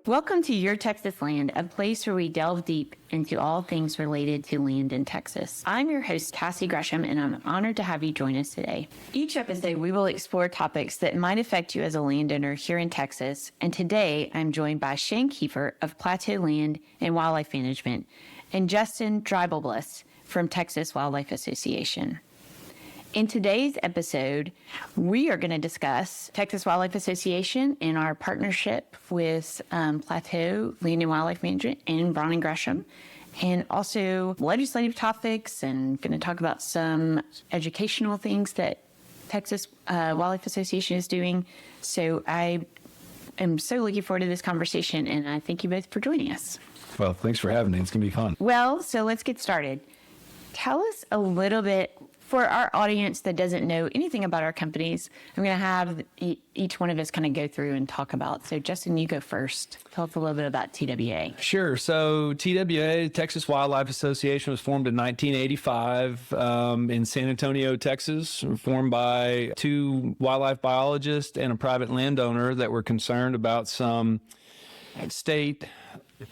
Welcome to Your Texas Land, a place where we delve deep into all things related to land in Texas. I'm your host, Cassie Gresham, and I'm honored to have you join us today. Each episode, we will explore topics that might affect you as a landowner here in Texas. And today, I'm joined by Shane Kiefer of Plateau Land and Wildlife Management and Justin Dreibelblis from Texas Wildlife Association. In today's episode, we are going to discuss Texas Wildlife Association and our partnership with Plateau Land and Wildlife Management and Braun and Gresham, and also legislative topics, and going to talk about some educational things that Texas Wildlife Association is doing. So I am so looking forward to this conversation, and I thank you both for joining us. Well, thanks for having me. It's going to be fun. Well, so let's get started. Tell us a little bit, for our audience that doesn't know anything about our companies, I'm going to have each one of us kind of go through and talk about. So, Justin, you go first. Tell us a little bit about TWA. Sure. So, TWA, Texas Wildlife Association, was formed in 1985 in San Antonio, Texas, formed by two wildlife biologists and a private landowner that were concerned about some state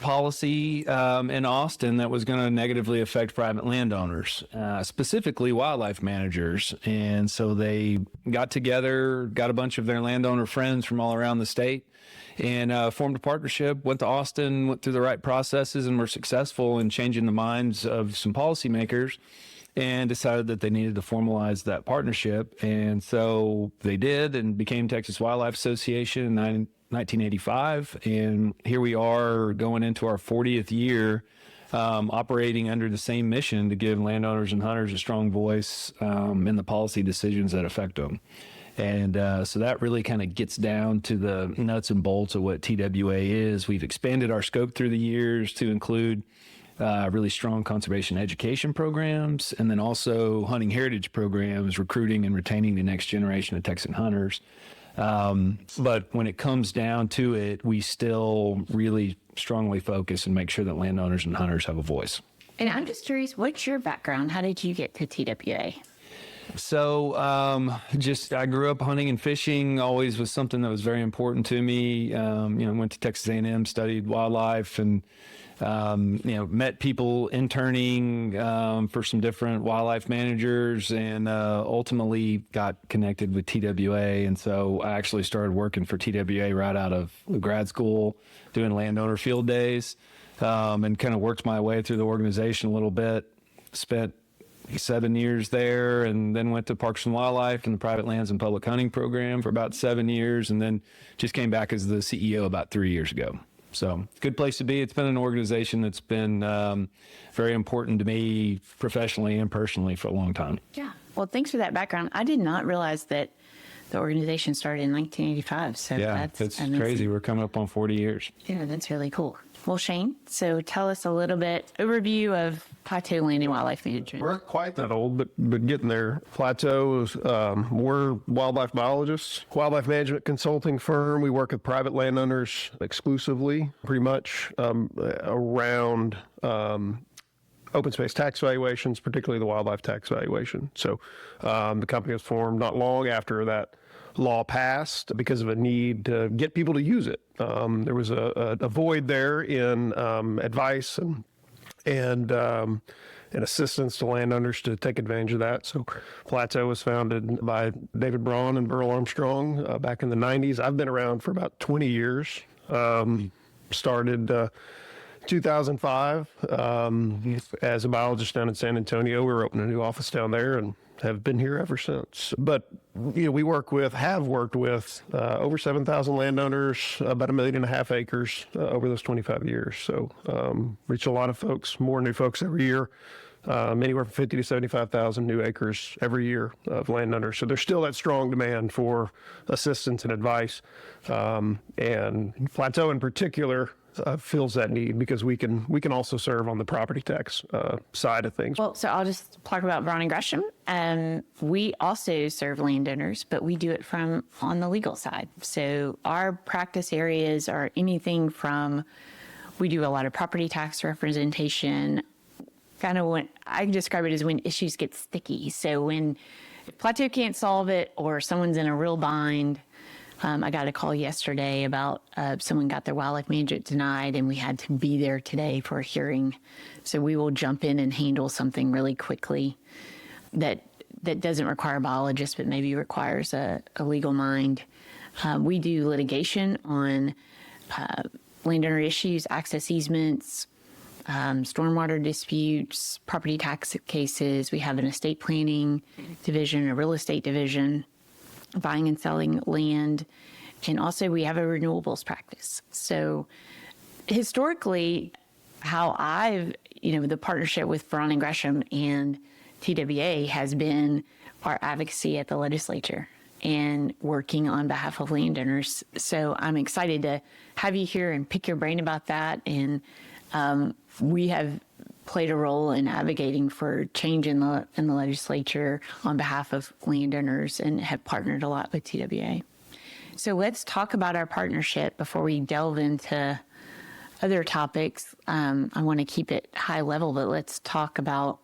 policy in Austin that was going to negatively affect private landowners, specifically wildlife managers. And so they got together, got a bunch of their landowner friends from all around the state, and formed a partnership, went to Austin, went through the right processes, and were successful in changing the minds of some policymakers, and decided that they needed to formalize that partnership. And so they did, and became Texas Wildlife Association in 1985, and here we are going into our 40th year, operating under the same mission to give landowners and hunters a strong voice in the policy decisions that affect them. And so that really kind of gets down to the nuts and bolts of what TWA is. We've expanded our scope through the years to include really strong conservation education programs, and then also hunting heritage programs, recruiting and retaining the next generation of Texan hunters. But when it comes down to it, we still really strongly focus and make sure that landowners and hunters have a voice. And I'm just curious, what's your background? How did you get to TWA? So, I grew up hunting and fishing, always was something that was very important to me. Went to Texas A&M, studied wildlife, and, met people interning for some different wildlife managers, and ultimately got connected with TWA. And so I actually started working for TWA right out of grad school, doing landowner field days, and kind of worked my way through the organization a little bit. Spent 7 years there, and then went to Parks and Wildlife and the Private Lands and Public Hunting program for about 7 years, and then just came back as the CEO about 3 years ago. So good place to be. It's been an organization that's been very important to me professionally and personally for a long time. Yeah. Well, thanks for that background. I did not realize that the organization started in 1985. So yeah, that's amazing. Crazy. We're coming up on 40 years. Yeah, that's really cool. Well, Shane, so tell us a little bit, overview of Plateau Land and Wildlife Management. We're not quite that old, but getting there. Plateau is, we're wildlife biologists, wildlife management consulting firm. We work with private landowners exclusively, pretty much around open space tax valuations, particularly the wildlife tax valuation. So the company was formed not long after that law passed because of a need to get people to use it. There was a void there in advice and assistance to landowners to take advantage of that. So Plateau was founded by David Braun and Burl Armstrong back in the 90s. I've been around for about 20 years. Started 2005 as a biologist down in San Antonio. We were opening a new office down there and have been here ever since. But we have worked with over 7,000 landowners, about 1.5 million acres over those 25 years. So reach a lot of folks, more new folks every year. Anywhere from 50 to 75,000 new acres every year of landowners. So there's still that strong demand for assistance and advice. And Plateau in particular fills that need because we can also serve on the property tax side of things. Well, so I'll just talk about Braun and Gresham. We also serve landowners, but we do it from on the legal side. So our practice areas are anything from, we do a lot of property tax representation, kind of when I describe it as when issues get sticky. So when Plateau can't solve it or someone's in a real bind, I got a call yesterday about someone got their wildlife management denied, and we had to be there today for a hearing. So we will jump in and handle something really quickly that doesn't require a biologist, but maybe requires a legal mind. We do litigation on landowner issues, access easements, stormwater disputes, property tax cases. We have an estate planning division, a real estate division, buying and selling land. And also we have a renewables practice. So historically, how the partnership with Braun and Gresham and TWA has been our advocacy at the legislature and working on behalf of landowners. So I'm excited to have you here and pick your brain about that. And we have played a role in advocating for change in the legislature on behalf of landowners and have partnered a lot with TWA. So let's talk about our partnership before we delve into other topics. I want to keep it high level, but let's talk about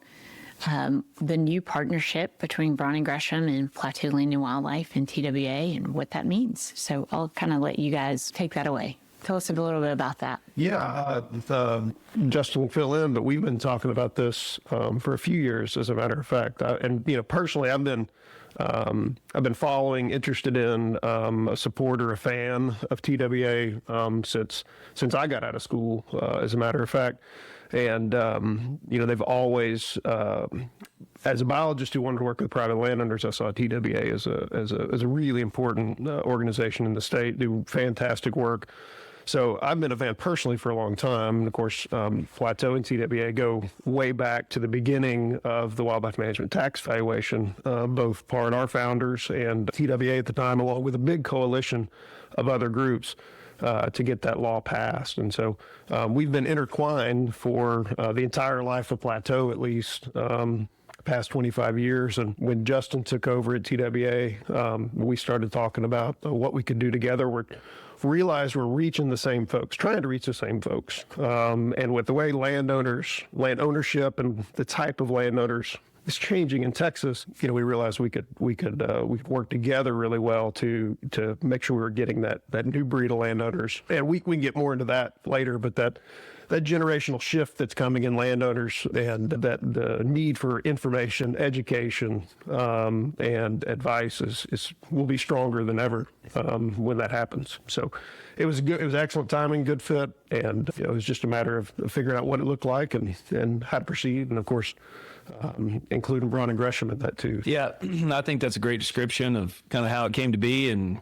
the new partnership between Braun and Gresham and Plateau Land and Wildlife and TWA and what that means. So I'll kind of let you guys take that away. Tell us a little bit about that. Yeah, Justin will fill in, but we've been talking about this for a few years, as a matter of fact. And personally, I've been following, interested in, a supporter, a fan of TWA since I got out of school, as a matter of fact. And they've always, as a biologist who wanted to work with private landowners, I saw TWA as a really important organization in the state. Do fantastic work. So I've been a fan personally for a long time. And of course, Plateau and TWA go way back to the beginning of the wildlife management tax valuation, both part our founders and TWA at the time, along with a big coalition of other groups to get that law passed. And so we've been intertwined for the entire life of Plateau, at least. Past 25 years. And when Justin took over at TWA, we started talking about what we could do together. We realized we're reaching the same folks, trying to reach the same folks. And with the way land ownership and the type of landowners is changing in Texas, we realized we could work together really well to make sure we were getting that new breed of landowners. And we can get more into that later, but that generational shift that's coming in landowners and that the need for information, education, and advice will be stronger than ever when that happens. So it was good. It was excellent timing, good fit, and it was just a matter of figuring out what it looked like and how to proceed. And of course, including Braun and Gresham in that too. Yeah, I think that's a great description of kind of how it came to be. And,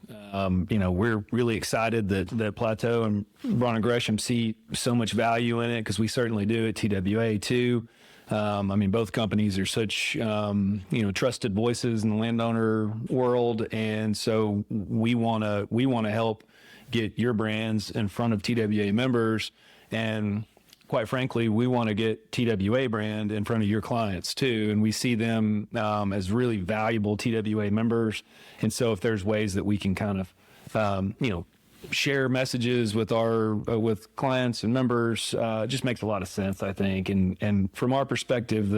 we're really excited that Plateau and Braun and Gresham see so much value in it, because we certainly do at TWA too. Both companies are such, trusted voices in the landowner world. And so we want to help get your brands in front of TWA members. And quite frankly, we want to get TWA brand in front of your clients too. And we see them as really valuable TWA members. And so if there's ways that we can kind of, share messages with with clients and members, it just makes a lot of sense, I think. And from our perspective,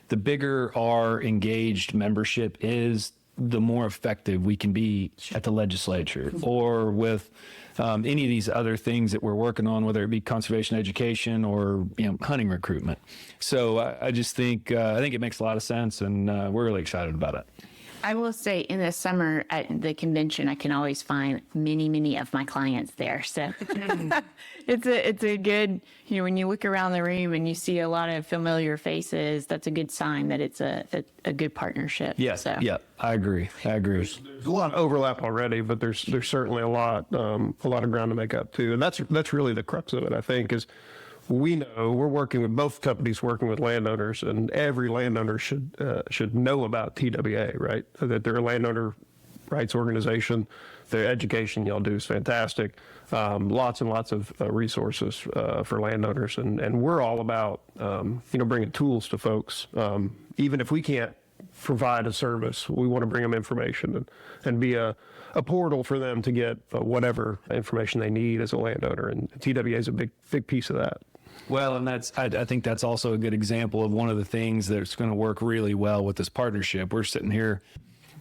the bigger our engaged membership is, the more effective we can be at the legislature or with any of these other things that we're working on, whether it be conservation education or hunting recruitment. So I just think it makes a lot of sense, and we're really excited about it. I will say in the summer at the convention, I can always find many of my clients there. So it's a good, when you look around the room and you see a lot of familiar faces, that's a good sign that it's a good partnership. Yeah. So. Yeah, I agree. There's a lot of overlap already, but there's certainly a lot of ground to make up too. And that's really the crux of it, I think, is we know we're working with both companies, working with landowners, and every landowner should know about TWA, right? That they're a landowner rights organization. The education y'all do is fantastic. Lots and lots of resources for landowners, and we're all about bringing tools to folks. Even if we can't provide a service, we want to bring them information and be a portal for them to get whatever information they need as a landowner. And TWA is a big piece of that. Well, and I think that's also a good example of one of the things that's going to work really well with this partnership. We're sitting here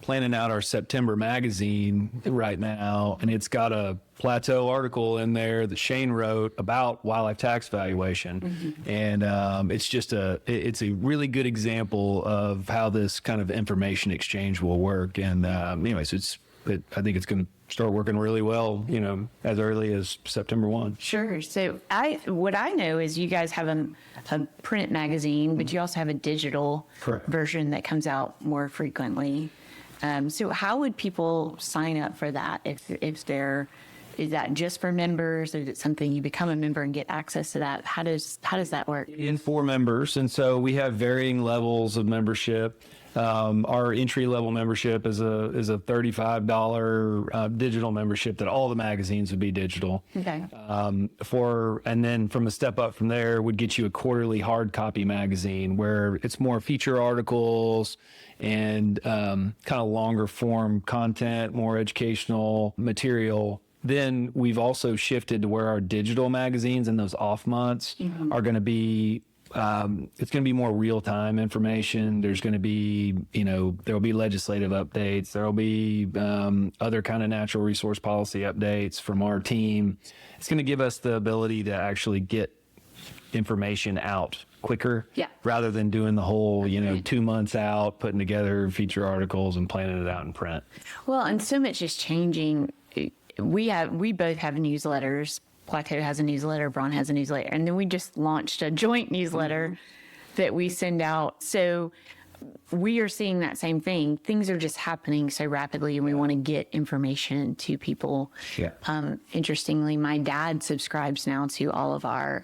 planning out our September magazine right now, and it's got a Plateau article in there that Shane wrote about wildlife tax valuation. And it's a really good example of how this kind of information exchange will work. And anyways, I think it's going to start working really well, as early as September 1. Sure. So what I know is you guys have a print magazine, but you also have a digital Correct. version that comes out more frequently. So how would people sign up for that? Is that just for members? Is it something you become a member and get access to that? How does that work? For members, and so we have varying levels of membership. Our entry level membership is a $35 digital membership that all the magazines would be digital. Okay. And then from a step up from there would get you a quarterly hard copy magazine where it's more feature articles and kind of longer form content, more educational material. Then we've also shifted to where our digital magazines in those off months are going to be, it's going to be more real-time information. There's going to be, there'll be legislative updates. There'll be other kind of natural resource policy updates from our team. It's going to give us the ability to actually get information out quicker rather than doing the whole, 2 months out, putting together feature articles and planning it out in print. Well, and so much is changing. We both have newsletters. Plateau has a newsletter, Braun has a newsletter, and then we just launched a joint newsletter that we send out. So we are seeing that same thing. Things are just happening so rapidly, and we want to get information to people. Yeah. Interestingly, my dad subscribes now to all of our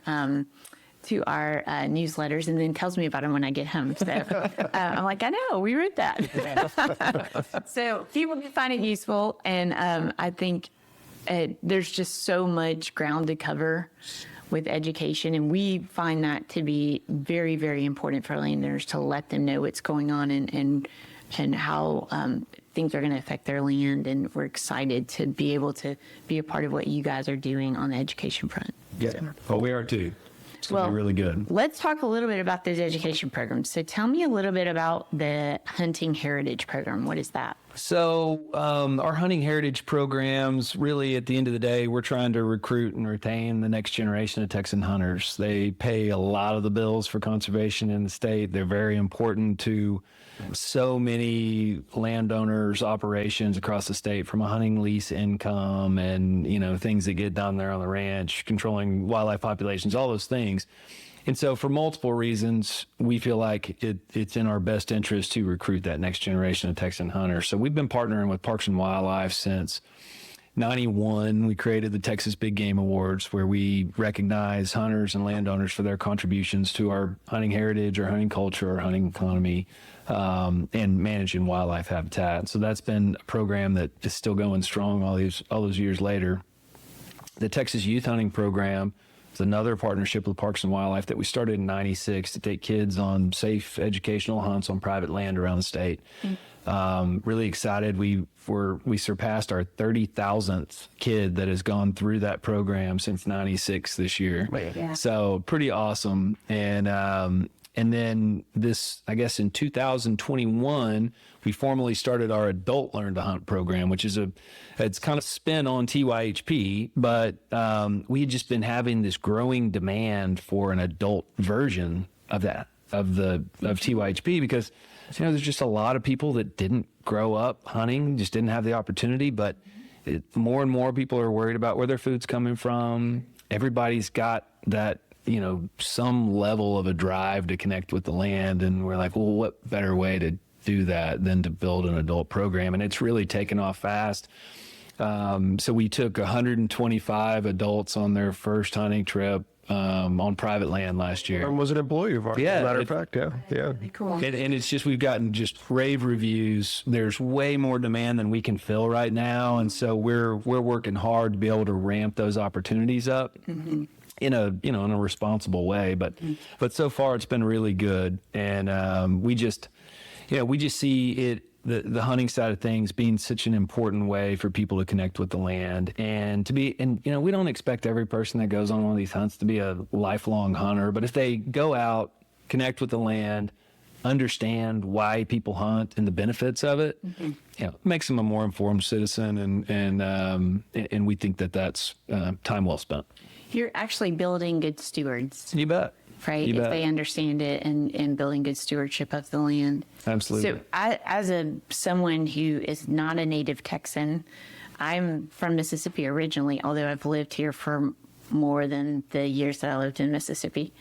newsletters and then tells me about them when I get home. So I'm like, I know, we read that. So people can find it useful, and I think there's just so much ground to cover with education, and we find that to be very, very important for landowners to let them know what's going on and how things are going to affect their land. And we're excited to be able to be a part of what you guys are doing on the education front. Yeah. Oh, we are too. It's going to be really good. Let's talk a little bit about those education programs. So tell me a little bit about the Hunting Heritage Program. What is that? So our hunting heritage programs, really at the end of the day, we're trying to recruit and retain the next generation of Texan hunters. They pay a lot of the bills for conservation in the state. They're very important to so many landowners' operations across the state, from a hunting lease income and, things that get done there on the ranch, controlling wildlife populations, all those things. And so for multiple reasons, we feel like it's in our best interest to recruit that next generation of Texan hunters. So we've been partnering with Parks and Wildlife since 91. We created the Texas Big Game Awards, where we recognize hunters and landowners for their contributions to our hunting heritage, our hunting culture, our hunting economy, and managing wildlife habitat. So that's been a program that is still going strong all those years later. The Texas Youth Hunting Program is another partnership with Parks and Wildlife that we started in '96 to take kids on safe educational hunts on private land around the state. Really excited. We surpassed our 30,000th kid that has gone through that program since '96 this year. Yeah. So pretty awesome. And then I guess in 2021, we formally started our Adult Learn to Hunt program, which is it's kind of spin on TYHP, but we had just been having this growing demand for an adult version of TYHP, because there's just a lot of people that didn't grow up hunting, just didn't have the opportunity. But more and more people are worried about where their food's coming from. Everybody's got that, some level of a drive to connect with the land. And we're like, well, what better way to do that than to build an adult program? And it's really taken off fast. So we took 125 adults on their first hunting trip on private land last year. And was an employee of ours, as a matter of fact. Yeah. Cool. And it's just, we've gotten just rave reviews. There's way more demand than we can fill right now. And so we're working hard to be able to ramp those opportunities up. In a responsible way, but so far it's been really good. And we just see it, the hunting side of things being such an important way for people to connect with the land, and we don't expect every person that goes on one of these hunts to be a lifelong hunter, but if they go out, connect with the land, understand why people hunt and the benefits of it, makes them a more informed citizen, and we think that that's time well spent. You're actually building good stewards, You bet. right? You If bet. they understand it and building good stewardship of the land. Absolutely. So as someone who is not a native Texan, I'm from Mississippi originally, although I've lived here for more than the years that I lived in Mississippi.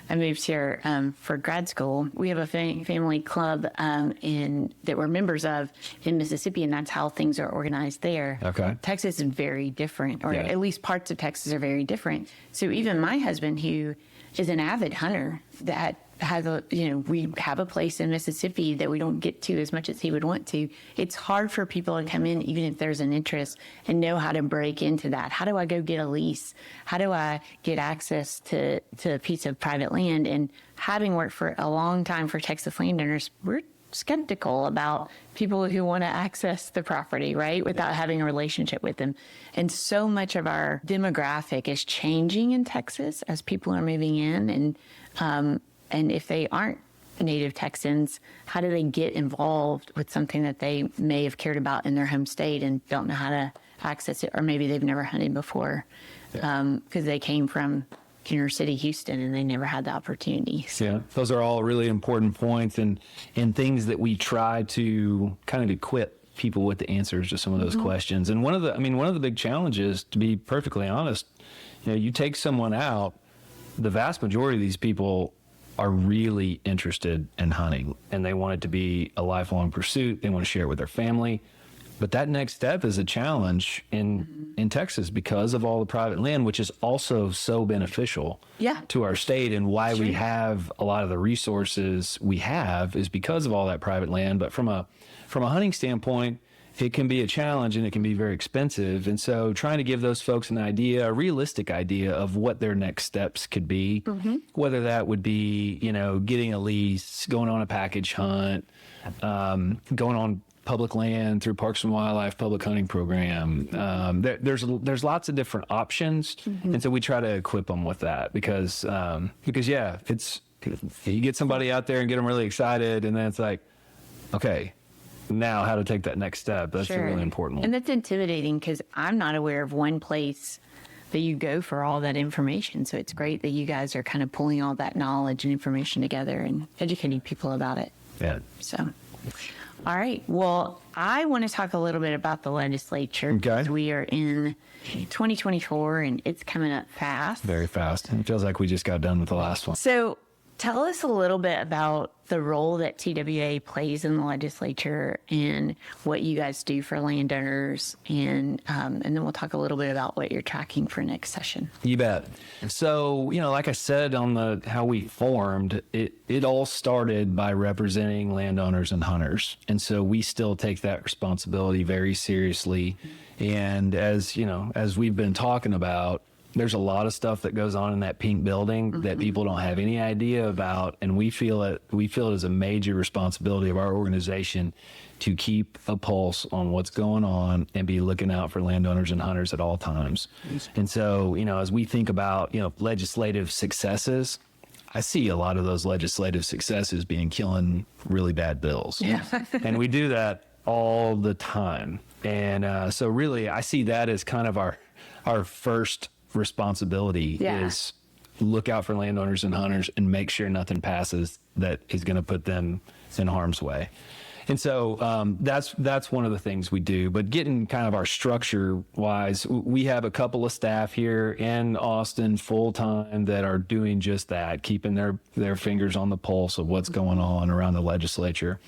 I moved here for grad school. We have a family club that we're members of in Mississippi, and that's how things are organized there. Okay. Texas is very different, or Yeah. at least parts of Texas are very different. So even my husband, who is an avid hunter, that has we have a place in Mississippi that we don't get to as much as he would want to. It's hard for people to come in, even if there's an interest, and know how to break into that. How do I go get a lease? How do I get access to a piece of private land? And having worked for a long time for Texas landowners, we're skeptical about people who want to access the property, right, without having a relationship with them. And so much of our demographic is changing in Texas as people are moving in, and if they aren't native Texans, how do they get involved with something that they may have cared about in their home state and don't know how to access it, or maybe they've never hunted before because they came from inner city Houston and they never had the opportunity. So. Yeah, those are all really important points and things that we try to kind of equip people with the answers to some of those questions. And one of the big challenges, to be perfectly honest, you take someone out, the vast majority of these people are really interested in hunting, and they want it to be a lifelong pursuit. They want to share it with their family. But that next step is a challenge in Texas because of all the private land, which is also so beneficial to our state, and why we have a lot of the resources we have is because of all that private land. But from a hunting standpoint, it can be a challenge and it can be very expensive. And so trying to give those folks a realistic idea of what their next steps could be, whether that would be, getting a lease, going on a package hunt, going on public land through Parks and Wildlife public hunting program. There's lots of different options. And so we try to equip them with that because it's, you get somebody out there and get them really excited, and then it's like, okay, now how to take that next step. That's a really important one. And that's intimidating because I'm not aware of one place that you go for all that information. So it's great that you guys are kind of pulling all that knowledge and information together and educating people about it. Yeah. So, all right. Well, I want to talk a little bit about the legislature. Okay. Because we are in 2024 and it's coming up fast. Very fast. It feels like we just got done with the last one. So tell us a little bit about the role that TWA plays in the legislature and what you guys do for landowners, and then we'll talk a little bit about what you're tracking for next session. You bet. So, like I said on how we formed, it all started by representing landowners and hunters. And so we still take that responsibility very seriously. And as we've been talking about, there's a lot of stuff that goes on in that pink building that people don't have any idea about, and we feel it as a major responsibility of our organization to keep a pulse on what's going on and be looking out for landowners and hunters at all times. And so, as we think about, legislative successes, I see a lot of those legislative successes being killing really bad bills. Yeah. And we do that all the time. And so really, I see that as kind of our first responsibility is look out for landowners and hunters and make sure nothing passes that is going to put them in harm's way. And so that's one of the things we do. But getting kind of our structure wise, we have a couple of staff here in Austin full time that are doing just that, keeping their fingers on the pulse of what's going on around the legislature.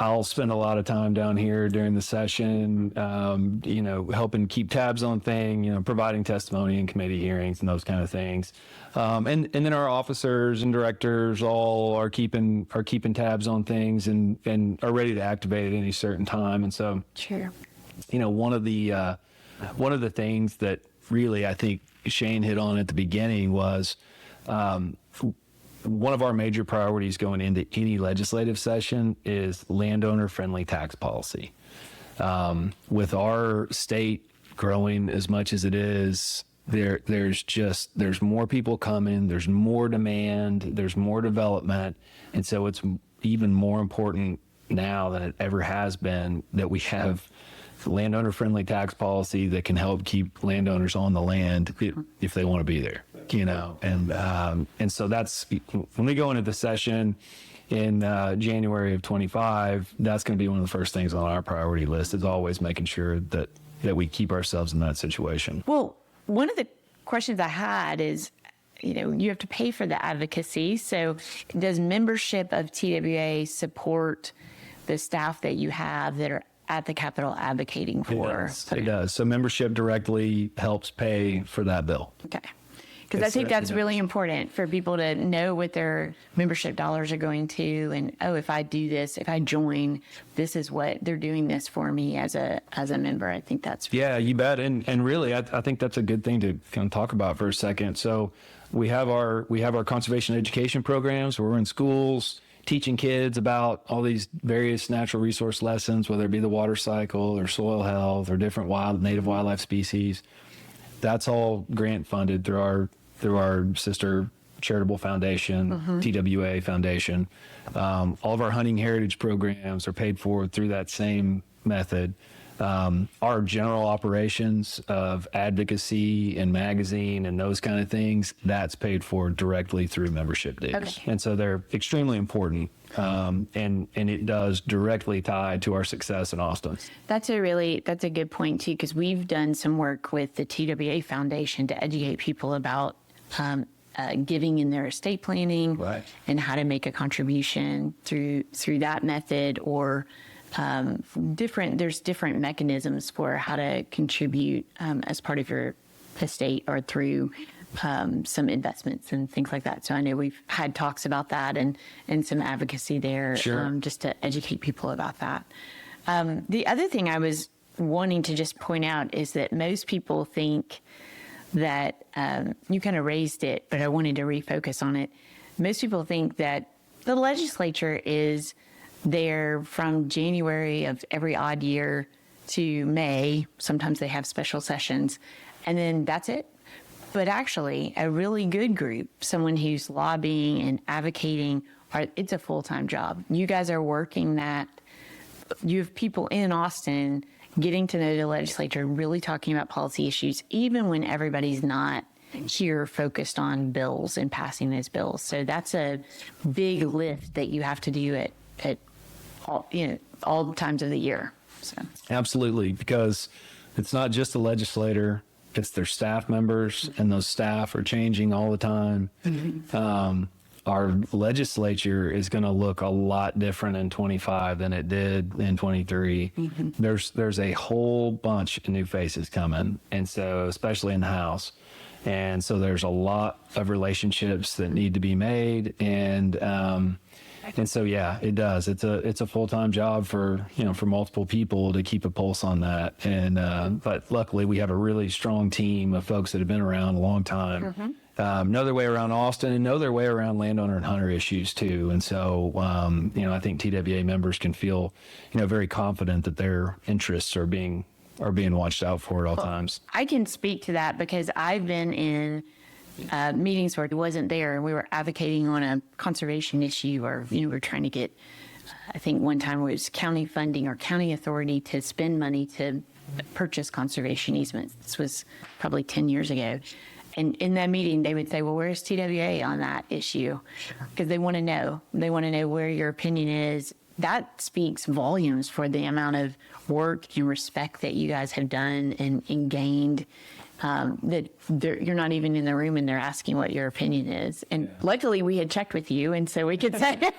I'll spend a lot of time down here during the session, helping keep tabs on things, providing testimony in committee hearings and those kind of things. And then our officers and directors all are keeping tabs on things and are ready to activate at any certain time. And so, one of the things that really I think Shane hit on at the beginning was, one of our major priorities going into any legislative session is landowner-friendly tax policy. With our state growing as much as it is, there's more people coming, there's more demand, there's more development. And so it's even more important now than it ever has been that we have landowner-friendly tax policy that can help keep landowners on the land if they want to be there, and so that's when we go into the session in January of 25. That's going to be one of the first things on our priority list, is always making sure that we keep ourselves in that situation. Well, one of the questions I had is, you have to pay for the advocacy. So does membership of TWA support the staff that you have that are at the Capitol advocating for? It does. So membership directly helps pay for that bill. Okay. Because I think that's really important for people to know what their membership dollars are going to, and if I do this, if I join, this is what they're doing this for me as a member. I think that's you bet. And really, I think that's a good thing to kind of talk about for a second. So we have our conservation education programs where we're in schools teaching kids about all these various natural resource lessons, whether it be the water cycle or soil health or different native wildlife species. That's all grant funded through our sister charitable foundation, TWA Foundation. All of our hunting heritage programs are paid for through that same method. Our general operations of advocacy and magazine and those kind of things, that's paid for directly through membership dues. Okay. And so they're extremely important. And it does directly tie to our success in Austin. That's a good point too, because we've done some work with the TWA Foundation to educate people about giving in their estate planning, right, and how to make a contribution through that method, or there's different mechanisms for how to contribute as part of your estate or through some investments and things like that. So I know we've had talks about that and some advocacy there, sure, just to educate people about that. The other thing I was wanting to just point out is that most people think that you kind of raised it, but I wanted to refocus on it. Most people think that the legislature is there from January of every odd year to May. Sometimes they have special sessions, and then that's it. But actually, a really good group, someone who's lobbying and advocating, it's a full-time job. You guys are working that. You have people in Austin getting to know the legislature, really talking about policy issues, even when everybody's not here focused on bills and passing those bills. So that's a big lift that you have to do at all times of the year. So absolutely, because it's not just the legislator, it's their staff members, and those staff are changing all the time. Our legislature is going to look a lot different in 25 than it did in 23. There's a whole bunch of new faces coming, and so especially in the House. And so there's a lot of relationships that need to be made, and so it does. It's a full-time job for multiple people to keep a pulse on that. And but luckily we have a really strong team of folks that have been around a long time, know their way around Austin and know their way around landowner and hunter issues too. And so I think TWA members can feel very confident that their interests are being watched out for at all times. I can speak to that because I've been in meetings where it wasn't there and we were advocating on a conservation issue, or we're trying to get, I think one time it was county funding or county authority to spend money to purchase conservation easements. This was probably 10 years ago. And in that meeting, they would say, well, where's TWA on that issue? Because they want to know. They want to know where your opinion is. That speaks volumes for the amount of work and respect that you guys have done and gained. That you're not even in the room and they're asking what your opinion is. And luckily we had checked with you, and so we could say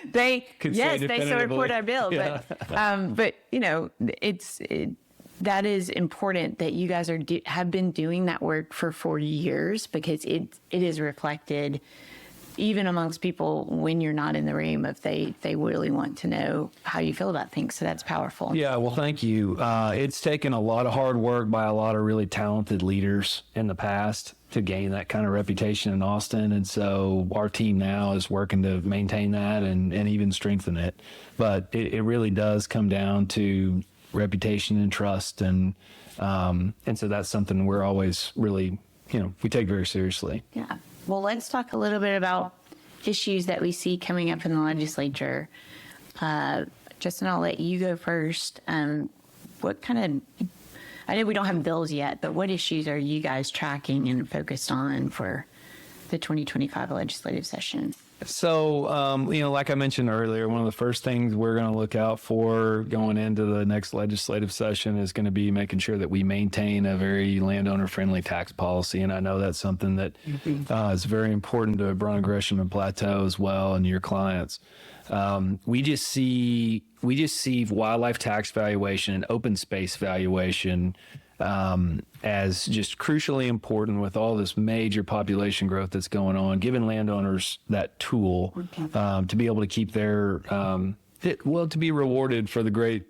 they support our bill. Yeah. But that is important that you guys have been doing that work for 40 years, because it is reflected even amongst people when you're not in the room, if they really want to know how you feel about things. So that's powerful. Yeah, well, thank you. It's taken a lot of hard work by a lot of really talented leaders in the past to gain that kind of reputation in Austin. And so our team now is working to maintain that and even strengthen it. But it really does come down to reputation and trust. And so that's something we're always really we take very seriously. Yeah. Well, let's talk a little bit about issues that we see coming up in the legislature. Justin, I'll let you go first. What kind of, I know we don't have bills yet, but what issues are you guys tracking and focused on for the 2025 legislative session? So, like I mentioned earlier, one of the first things we're going to look out for going into the next legislative session is going to be making sure that we maintain a very landowner-friendly tax policy. And I know that's something that is very important to Braun, Gresham, and Plateau as well, and your clients. We just see wildlife tax valuation and open space valuation as just crucially important with all this major population growth that's going on, giving landowners that tool to be able to keep their to be rewarded for the great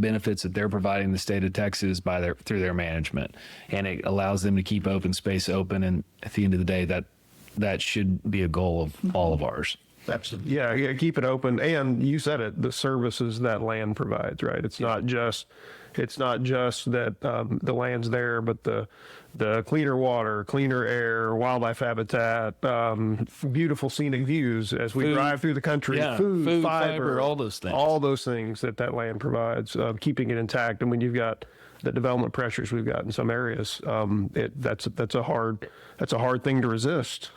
benefits that they're providing the state of Texas through their management, and it allows them to keep open space open. And at the end of the day, that should be a goal of all of ours. Absolutely. Yeah, keep it open. And you said it, the services that land provides, right? It's not just that the land's there, but the cleaner water, cleaner air, wildlife habitat, beautiful scenic views as we drive through the country, food, fiber, all those things that land provides, keeping it intact. And when you've got the development pressures we've got in some areas, that's a hard thing to resist.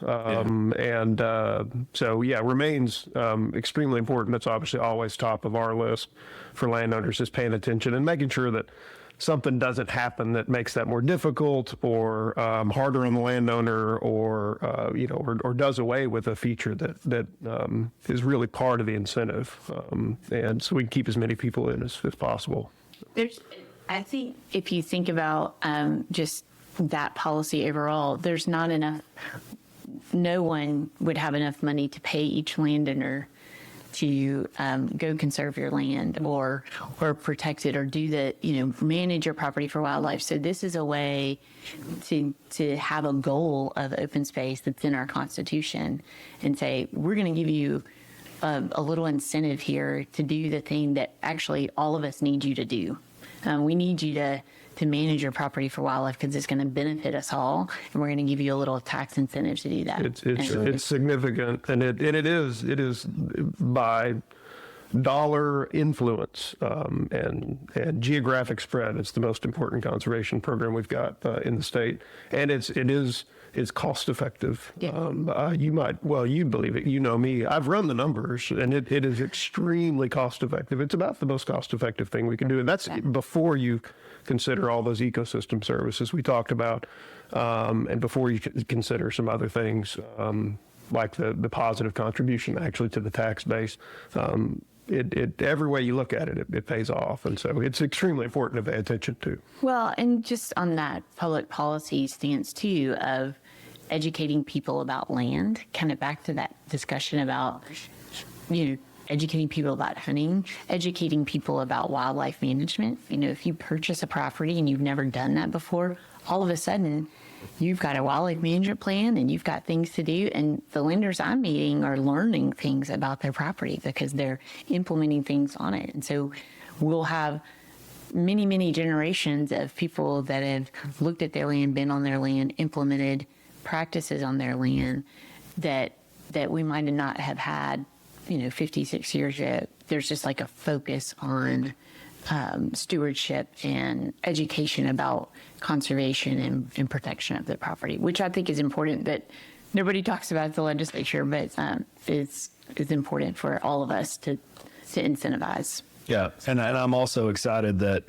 Remains extremely important. That's obviously always top of our list for landowners, is paying attention and making sure that something doesn't happen that makes that more difficult or harder on the landowner, or does away with a feature that is really part of the incentive, and so we can keep as many people in as possible. I think if you think about just that policy overall, there's not enough, no one would have enough money to pay each landowner to go conserve your land or protect it or manage your property for wildlife. So this is a way to have a goal of open space that's in our Constitution and say, we're going to give you a little incentive here to do the thing that actually all of us need you to do. We need you to manage your property for wildlife because it's going to benefit us all, and we're going to give you a little tax incentive to do that. It's significant, and it is by dollar influence and geographic spread. It's the most important conservation program we've got in the state, and it's cost effective. Yeah. You believe it. You know me. I've run the numbers, and it is extremely cost effective. It's about the most cost effective thing we can do, and that's before you consider all those ecosystem services we talked about, and before you consider some other things like the positive contribution actually to the tax base. Every way you look at it, it pays off. And so it's extremely important to pay attention to. Well, and just on that public policy stance too of educating people about land, kind of back to that discussion about, educating people about hunting, educating people about wildlife management. If you purchase a property and you've never done that before, all of a sudden you've got a wildlife management plan and you've got things to do. And the lenders I'm meeting are learning things about their property because they're implementing things on it. And so we'll have many, many generations of people that have looked at their land, been on their land, implemented practices on their land that we might not have had 56 years ago. There's just like a focus on stewardship and education about conservation and protection of the property, which I think is important that nobody talks about at the legislature, but it's important for all of us to incentivize. Yeah, and I'm also excited that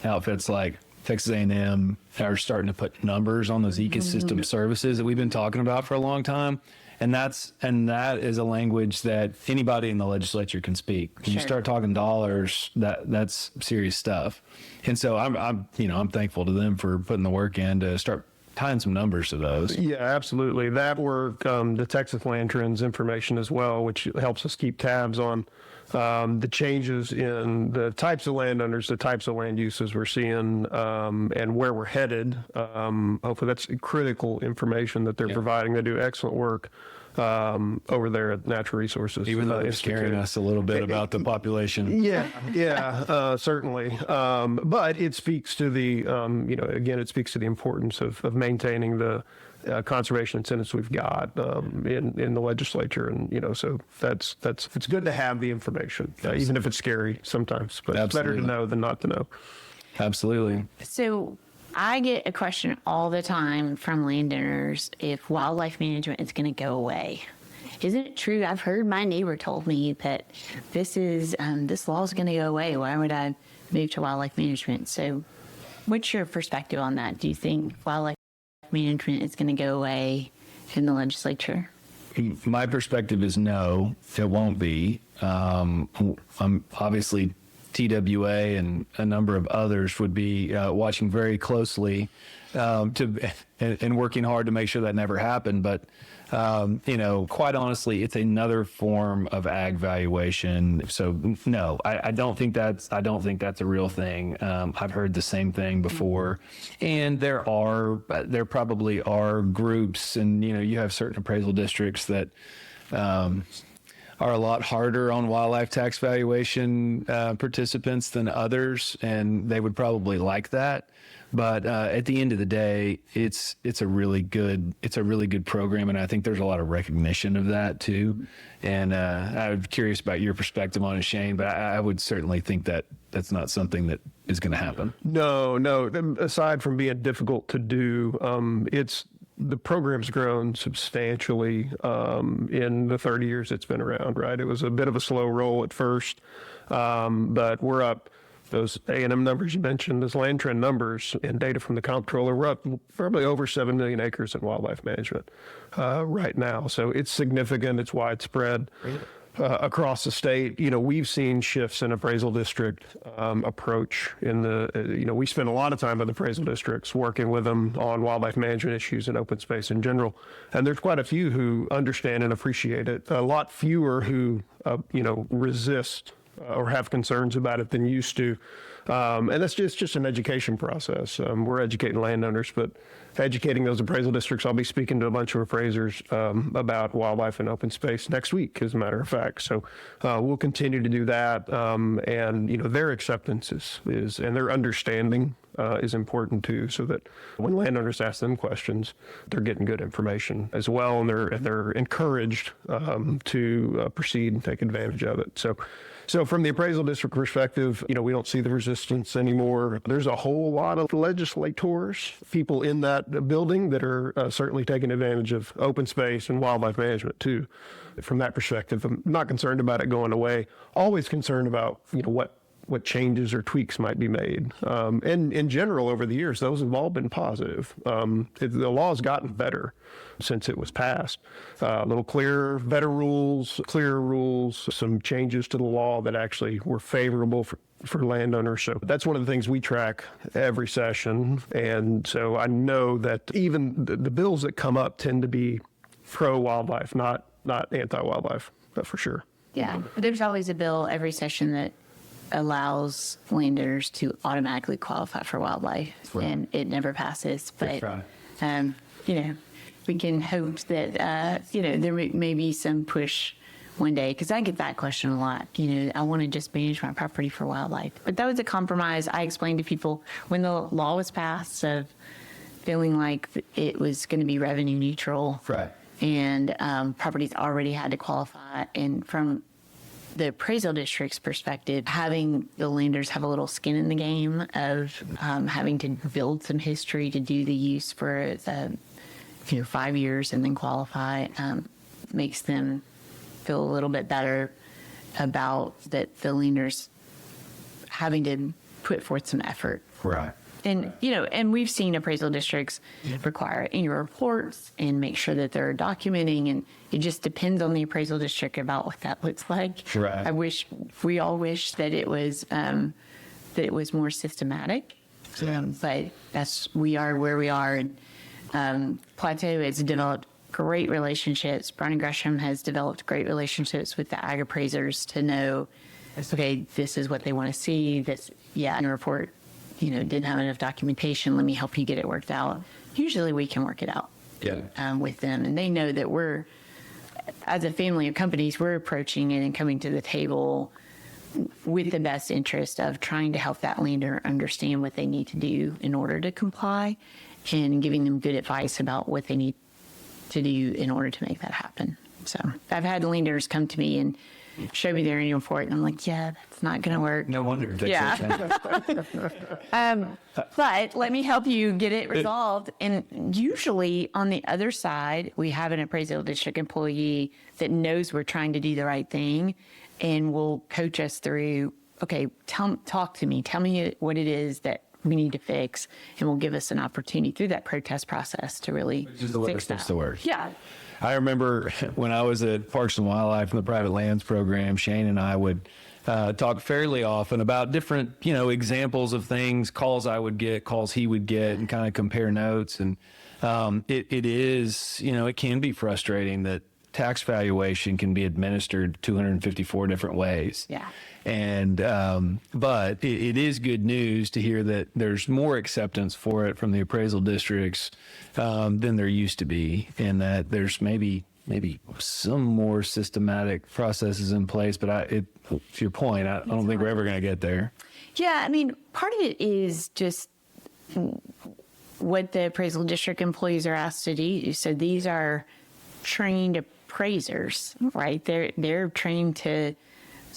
outfits like Texas A&M are starting to put numbers on those ecosystem services that we've been talking about for a long time. And that is a language that anybody in the legislature can speak. When you start talking dollars, that's serious stuff. And so I'm thankful to them for putting the work in to start tying some numbers to those. Yeah, absolutely. That work, the Texas Land Trends information as well, which helps us keep tabs on the changes in the types of landowners, the types of land uses we're seeing, and where we're headed. Hopefully that's critical information that they're providing. They do excellent work over there at Natural Resources. Even though they're Institute. scaring us a little bit about the population. Yeah, certainly. But it speaks to the, again, it speaks to the importance of maintaining the conservation incentives we've got in the legislature, and so that's it's good to have the information, even if it's scary sometimes. But it's better to know than not to know. Absolutely. So I get a question all the time from landowners if wildlife management is going to go away. Isn't it true? I've heard my neighbor told me that this law is going to go away. Why would I move to wildlife management? So what's your perspective on that? Do you think wildlife management is going to go away in the legislature? My perspective is no, it won't be. Obviously, TWA and a number of others would be watching very closely and working hard to make sure that never happened. But quite honestly, it's another form of ag valuation. So no, I don't think that's a real thing. I've heard the same thing before, and there probably are groups, and you have certain appraisal districts that are a lot harder on wildlife tax valuation participants than others, and they would probably like that. But at the end of the day, it's a really good program, and I think there's a lot of recognition of that too. And I'm curious about your perspective on it, Shane. But I would certainly think that that's not something that is going to happen. No. Aside from being difficult to do, the program's grown substantially in the 30 years it's been around. Right, it was a bit of a slow roll at first, but we're up. Those A&M numbers you mentioned, those land trend numbers and data from the comptroller, we're up probably over 7 million acres in wildlife management right now. So it's significant. It's widespread across the state. We've seen shifts in appraisal district approach in the, we spend a lot of time with appraisal districts working with them on wildlife management issues and open space in general. And there's quite a few who understand and appreciate it. A lot fewer who, resist or have concerns about it than used to. And that's just an education process. We're educating landowners, but educating those appraisal districts. I'll be speaking to a bunch of appraisers about wildlife and open space next week, as a matter of fact. So we'll continue to do that. And, their acceptance is and their understanding is important too, so that when landowners ask them questions, they're getting good information as well, and they're encouraged to proceed and take advantage of it. So from the appraisal district perspective, we don't see the resistance anymore. There's a whole lot of legislators, people in that building that are certainly taking advantage of open space and wildlife management too. From that perspective, I'm not concerned about it going away. Always concerned about, what changes or tweaks might be made. And in general, over the years, those have all been positive. The law has gotten better since it was passed. A little clearer, better rules, clearer rules, some changes to the law that actually were favorable for landowners. So that's one of the things we track every session. And so I know that even the bills that come up tend to be pro-wildlife, not anti-wildlife, but for sure. Yeah, there's always a bill every session that allows landowners to automatically qualify for wildlife, and it never passes. But we can hope that there may be some push one day, because I get that question a lot. I want to just manage my property for wildlife, but that was a compromise. I explained to people when the law was passed of feeling like it was going to be revenue neutral, right? And properties already had to qualify, and from the appraisal district's perspective, having the landowners have a little skin in the game of having to build some history to do the use for 5 years and then qualify makes them feel a little bit better about that the landowners having to put forth some effort. Right. And, and we've seen appraisal districts require annual reports and make sure that they're documenting, and it just depends on the appraisal district about what that looks like. Right. We all wish that it was more systematic, but we are where we are. And Plateau has developed great relationships. Braun and Gresham has developed great relationships with the ag appraisers to know, okay, this is what they want to see. In a report, didn't have enough documentation. Let me help you get it worked out. Usually we can work it out with them, and they know that we're as a family of companies, we're approaching it and coming to the table with the best interest of trying to help that landowner understand what they need to do in order to comply, and giving them good advice about what they need to do in order to make that happen. So I've had landowners come to me and show me their annual report, and I'm like, yeah, that's not going to work. No wonder. But let me help you get it resolved. And usually on the other side, we have an appraisal district employee that knows we're trying to do the right thing and will coach us through, okay, talk to me. Tell me what it is that we need to fix, and will give us an opportunity through that protest process to really fix that. The word. Yeah. I remember when I was at Parks and Wildlife in the private lands program, Shane and I would talk fairly often about different, examples of things, calls I would get, calls he would get, and kind of compare notes. And it is, it can be frustrating that tax valuation can be administered 254 different ways. Yeah. And but it is good news to hear that there's more acceptance for it from the appraisal districts than there used to be, and that there's maybe some more systematic processes in place. But to your point, I don't think we're ever going to get there. Yeah, I mean, part of it is just what the appraisal district employees are asked to do. So these are trained appraisers, right? They're trained to.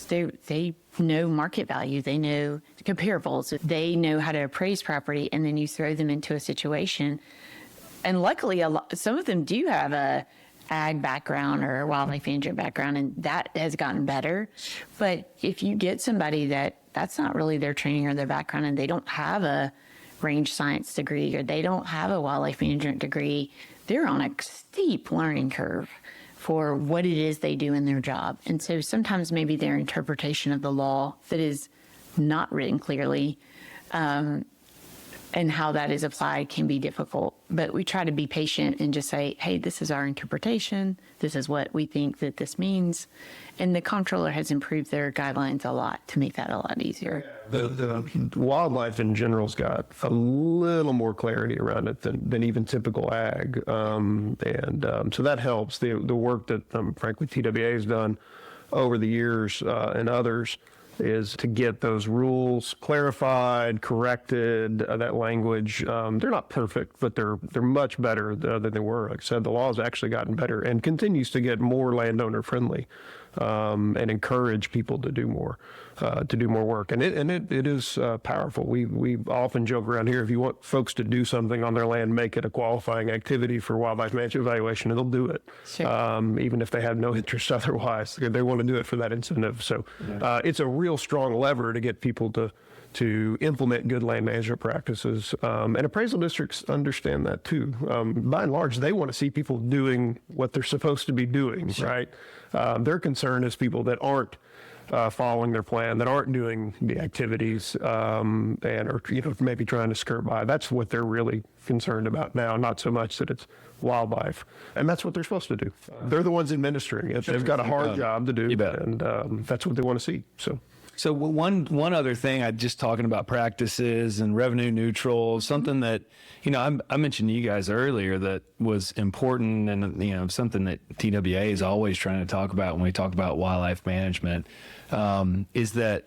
They know market value. They know comparables. They know how to appraise property, and then you throw them into a situation. And luckily, some of them do have a ag background or a wildlife management background, and that has gotten better. But if you get somebody that's not really their training or their background, and they don't have a range science degree, or they don't have a wildlife management degree, they're on a steep learning curve for what it is they do in their job. And so sometimes maybe their interpretation of the law that is not written clearly and how that is applied can be difficult. But we try to be patient and just say, hey, this is our interpretation. This is what we think that this means. And the comptroller has improved their guidelines a lot to make that a lot easier. The wildlife in general's got a little more clarity around it than even typical ag. So that helps. The work that, frankly, TWA has done over the years and others is to get those rules clarified, corrected, that language. They're not perfect, but they're much better than they were. Like I said, the law has actually gotten better and continues to get more landowner-friendly and encourage people to do more work. And it is powerful. We often joke around here, if you want folks to do something on their land, make it a qualifying activity for wildlife management evaluation, and they'll do it. Sure. Even if they have no interest otherwise. They want to do it for that incentive. So it's a real strong lever to get people to implement good land management practices. And appraisal districts understand that too. By and large, they want to see people doing what they're supposed to be doing, sure. Right? Their concern is people that aren't following their plan, that aren't doing the activities, or maybe trying to skirt by. That's what they're really concerned about now, not so much that it's wildlife. And that's what they're supposed to do. They're the ones administering it. They've got a hard job to do, and that's what they want to see. So one other thing, I just talking about practices and revenue neutral, something that, I mentioned to you guys earlier that was important, and, something that TWA is always trying to talk about when we talk about wildlife management, is that,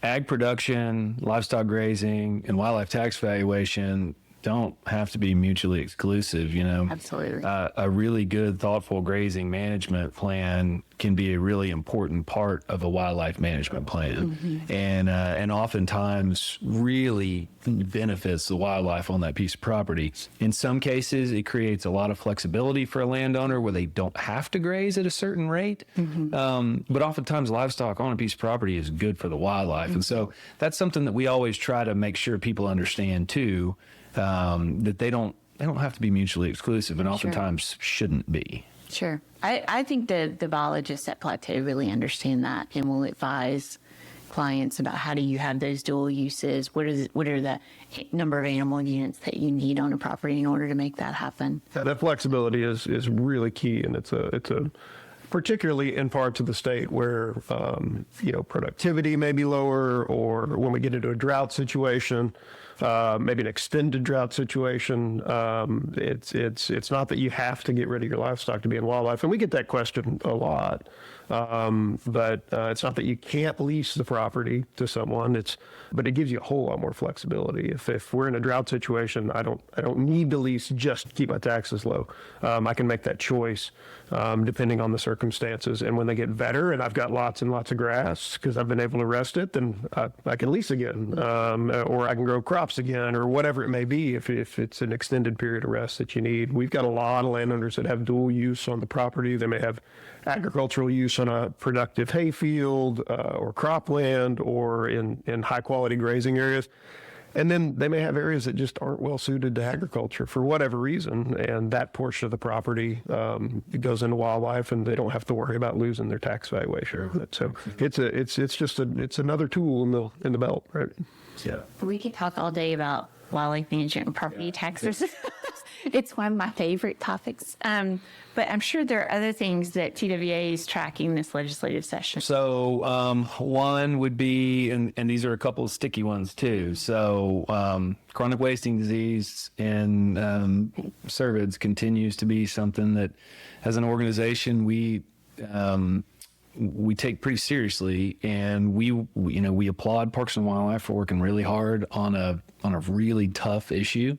ag production, livestock grazing, and wildlife tax valuation don't have to be mutually exclusive. Absolutely. A really good, thoughtful grazing management plan can be a really important part of a wildlife management plan, mm-hmm. and oftentimes really benefits the wildlife on that piece of property. In some cases, it creates a lot of flexibility for a landowner where they don't have to graze at a certain rate, mm-hmm. But oftentimes livestock on a piece of property is good for the wildlife, mm-hmm. and so that's something that we always try to make sure people understand too. That they don't have to be mutually exclusive, and oftentimes shouldn't be. Sure. I think the biologists at Plateau really understand that and will advise clients about how do you have those dual uses, what are the number of animal units that you need on a property in order to make that happen. That flexibility is really key, and it's a particularly in parts of the state where, productivity may be lower, or when we get into a drought situation, maybe an extended drought situation. It's not that you have to get rid of your livestock to be in wildlife. And we get that question a lot. But it's not that you can't lease the property to someone. But it gives you a whole lot more flexibility. If we're in a drought situation, I don't need to lease just to keep my taxes low. I can make that choice depending on the circumstances. And when they get better, and I've got lots and lots of grass because I've been able to rest it, then I can lease again, or I can grow crops again, or whatever it may be. If it's an extended period of rest that you need, we've got a lot of landowners that have dual use on the property. They may have agricultural use on a productive hayfield or cropland, or in high quality grazing areas. And then they may have areas that just aren't well suited to agriculture for whatever reason, and that portion of the property goes into wildlife, and they don't have to worry about losing their tax valuation. So it's another tool in the belt, right? Yeah. We could talk all day about wildlife management and property taxes. It's one of my favorite topics. But I'm sure there are other things that TWA is tracking this legislative session. So one would be, and these are a couple of sticky ones too. So chronic wasting disease in cervids continues to be something that, as an organization, we take pretty seriously, and we applaud Parks and Wildlife for working really hard on a really tough issue.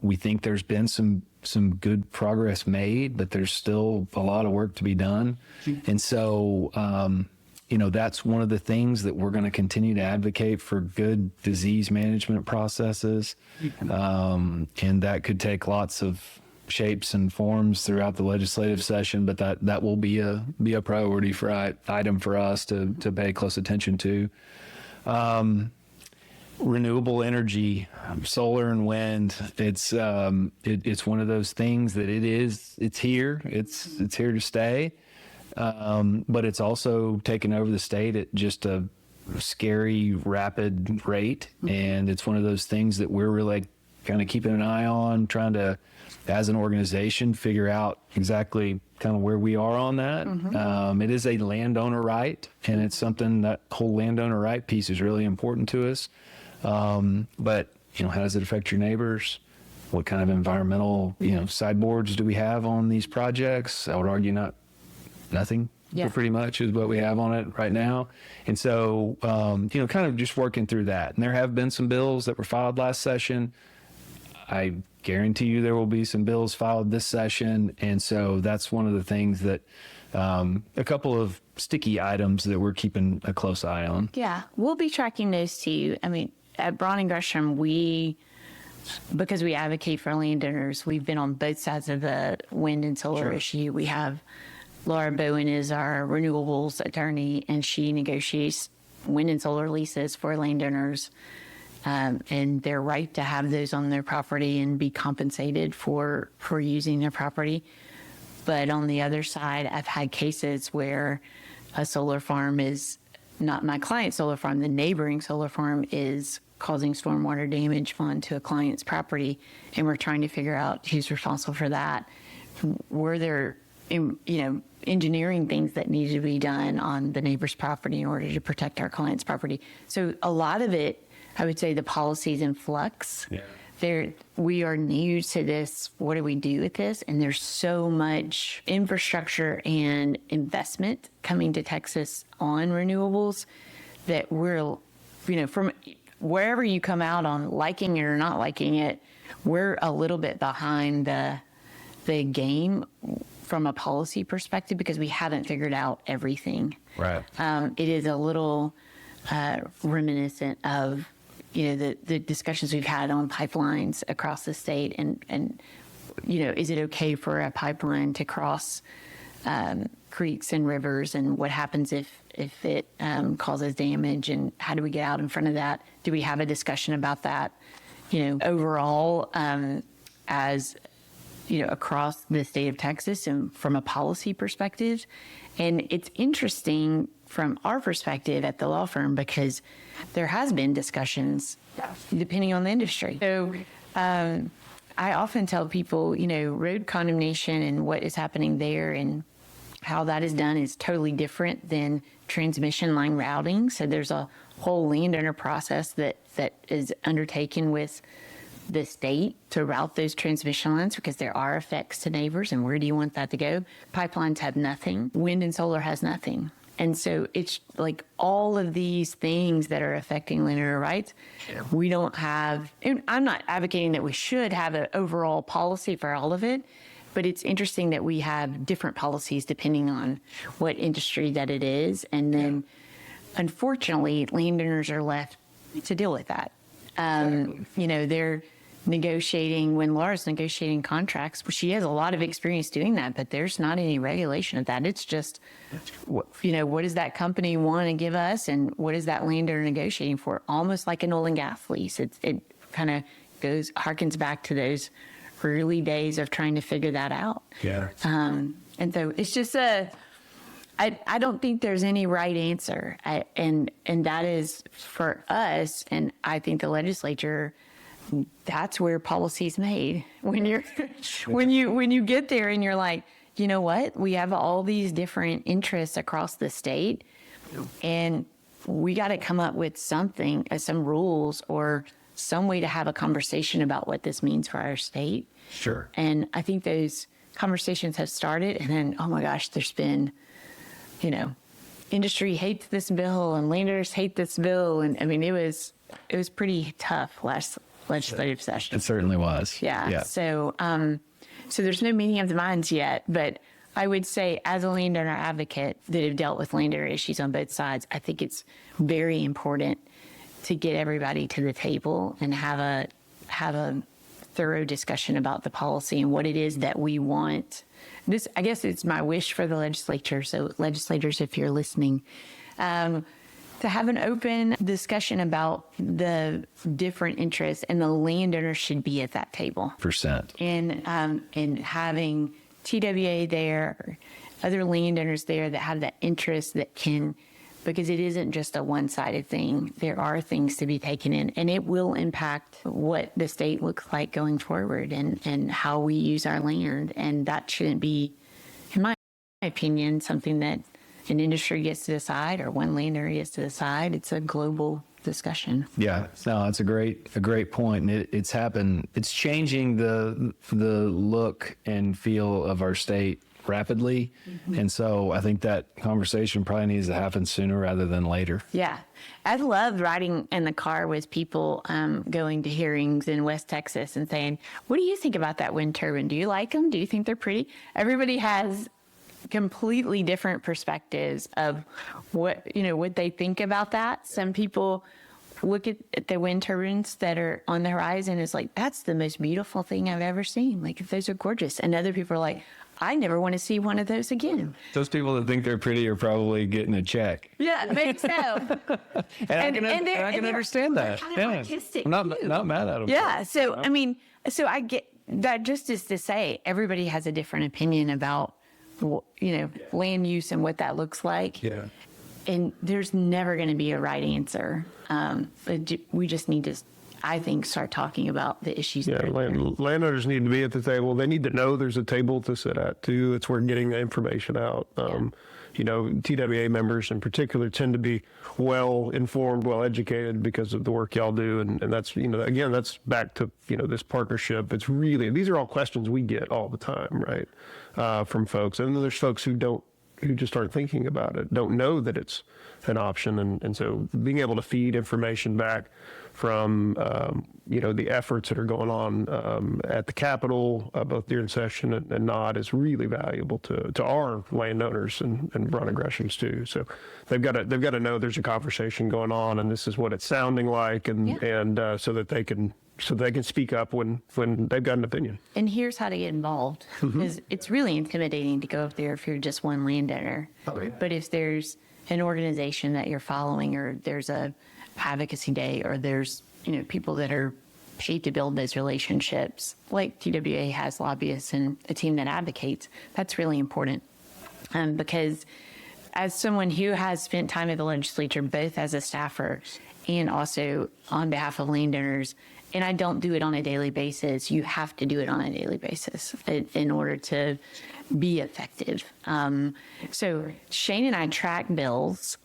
We think there's been some good progress made, but there's still a lot of work to be done. And so, that's one of the things that we're going to continue to advocate for: good disease management processes. And that could take lots of shapes and forms throughout the legislative session, but that will be a priority item for us to pay close attention to. Renewable energy, solar and wind. It's one of those things that it's here to stay. But it's also taken over the state at just a scary, rapid rate. And it's one of those things that we're really kind of keeping an eye on, trying to, as an organization, figure out exactly kind of where we are on that. Mm-hmm. It is a landowner right, and it's something, that whole landowner right piece is really important to us. But, how does it affect your neighbors? What kind of environmental, sideboards do we have on these projects? I would argue nothing. Yeah. Pretty much is what we have on it right now. And so, kind of just working through that. And there have been some bills that were filed last session. I guarantee you there will be some bills filed this session. And so that's one of the things that, a couple of sticky items that we're keeping a close eye on. Yeah, we'll be tracking those too. I mean, at Braun and Gresham, because we advocate for landowners, we've been on both sides of the wind and solar issue. We have Laura Bowen is our renewables attorney, and she negotiates wind and solar leases for landowners, and their right to have those on their property and be compensated for using their property. But on the other side, I've had cases where a solar farm is not my client's solar farm, the neighboring solar farm is causing stormwater damage onto a client's property, and we're trying to figure out who's responsible for that. Were there, engineering things that need to be done on the neighbor's property in order to protect our client's property? So a lot of it, I would say the policy's in flux. Yeah. We are new to this. What do we do with this? And there's so much infrastructure and investment coming to Texas on renewables that we're, from wherever you come out on liking it or not liking it, we're a little bit behind the game from a policy perspective because we haven't figured out everything. Right. It is a little reminiscent of the discussions we've had on pipelines across the state, and is it okay for a pipeline to cross creeks and rivers, and what happens if it causes damage, and how do we get out in front of that? Do we have a discussion about that, overall, as across the state of Texas and from a policy perspective? And it's interesting from our perspective at the law firm because there has been discussions depending on the industry. So I often tell people, road condemnation and what is happening there and how that is done is totally different than transmission line routing. So there's a whole landowner process that is undertaken with the state to route those transmission lines because there are effects to neighbors. And where do you want that to go? Pipelines have nothing. Wind and solar has nothing. And so it's like all of these things that are affecting landowner rights. We don't have, and I'm not advocating that we should have an overall policy for all of it, but it's interesting that we have different policies depending on what industry that it is. And then unfortunately, landowners are left to deal with that. They're negotiating, when Laura's negotiating contracts, she has a lot of experience doing that, but there's not any regulation of that. It's just, what does that company want to give us and what is that landowner negotiating for? Almost like an oil and gas lease. It kind of harkens back to those early days of trying to figure that out. Yeah. And so it's just I don't think there's any right answer. And that is for us. And I think the legislature, that's where policy is made. When you get there and you're like, you know what? We have all these different interests across the state and we got to come up with something, some rules or some way to have a conversation about what this means for our state. Sure. And I think those conversations have started and then, oh my gosh, there's been, industry hates this bill and landowners hate this bill. And I mean, it was pretty tough last legislative session. It certainly was. Yeah. So there's no meeting of the minds yet, but I would say as a landowner advocate that have dealt with landowner issues on both sides, I think it's very important to get everybody to the table and have a thorough discussion about the policy and what it is that we want. This, I guess it's my wish for the legislature. So legislators, if you're listening, to have an open discussion about the different interests and the landowners should be at that table. And having TWA there, other landowners there that have that interest that can, because it isn't just a one-sided thing. There are things to be taken in, and it will impact what the state looks like going forward and how we use our land. And that shouldn't be, in my opinion, something that an industry gets to decide or one landowner gets to decide. It's a global discussion. Yeah, no, that's a great point. And it's happened. It's changing the look and feel of our state rapidly. Mm-hmm. And so I think that conversation probably needs to happen sooner rather than later. Yeah. I love riding in the car with people going to hearings in West Texas and saying, what do you think about that wind turbine? Do you like them? Do you think they're pretty? Everybody has completely different perspectives of what they think about that. Some people look at the wind turbines that are on the horizon is like, that's the most beautiful thing I've ever seen. Like, those are gorgeous. And other people are like, I never want to see one of those again. Those people that think they're pretty are probably getting a check. Yeah, maybe so. and I can understand that. Kind of artistic. I'm not mad at them. Yeah. So, I mean, I get that just is to say everybody has a different opinion about, land use and what that looks like. Yeah. And there's never going to be a right answer. But we just need to, I think, start talking about the issues. Yeah, landowners need to be at the table. They need to know there's a table to sit at, too. It's where getting the information out. TWA members in particular tend to be well-informed, well-educated because of the work y'all do. And that's, again, that's back to, this partnership. It's really, these are all questions we get all the time, right, from folks. And then there's folks who just aren't thinking about it, don't know that it's an option. And so being able to feed information back from, the efforts that are going on at the Capitol, both during session and not, is really valuable to our landowners and Braun and Gresham's too. So they've got to know there's a conversation going on and this is what it's sounding like, and so that they can speak up when they've got an opinion. And here's how to get involved. Because it's really intimidating to go up there if you're just one landowner. Oh, yeah. But if there's an organization that you're following, or there's a advocacy day, or there's people that are paid to build those relationships, like TWA has lobbyists and a team that advocates, that's really important. Because as someone who has spent time at the legislature, both as a staffer and also on behalf of landowners, and I don't do it on a daily basis, you have to do it on a daily basis in order to be effective. So Shane and I track bills.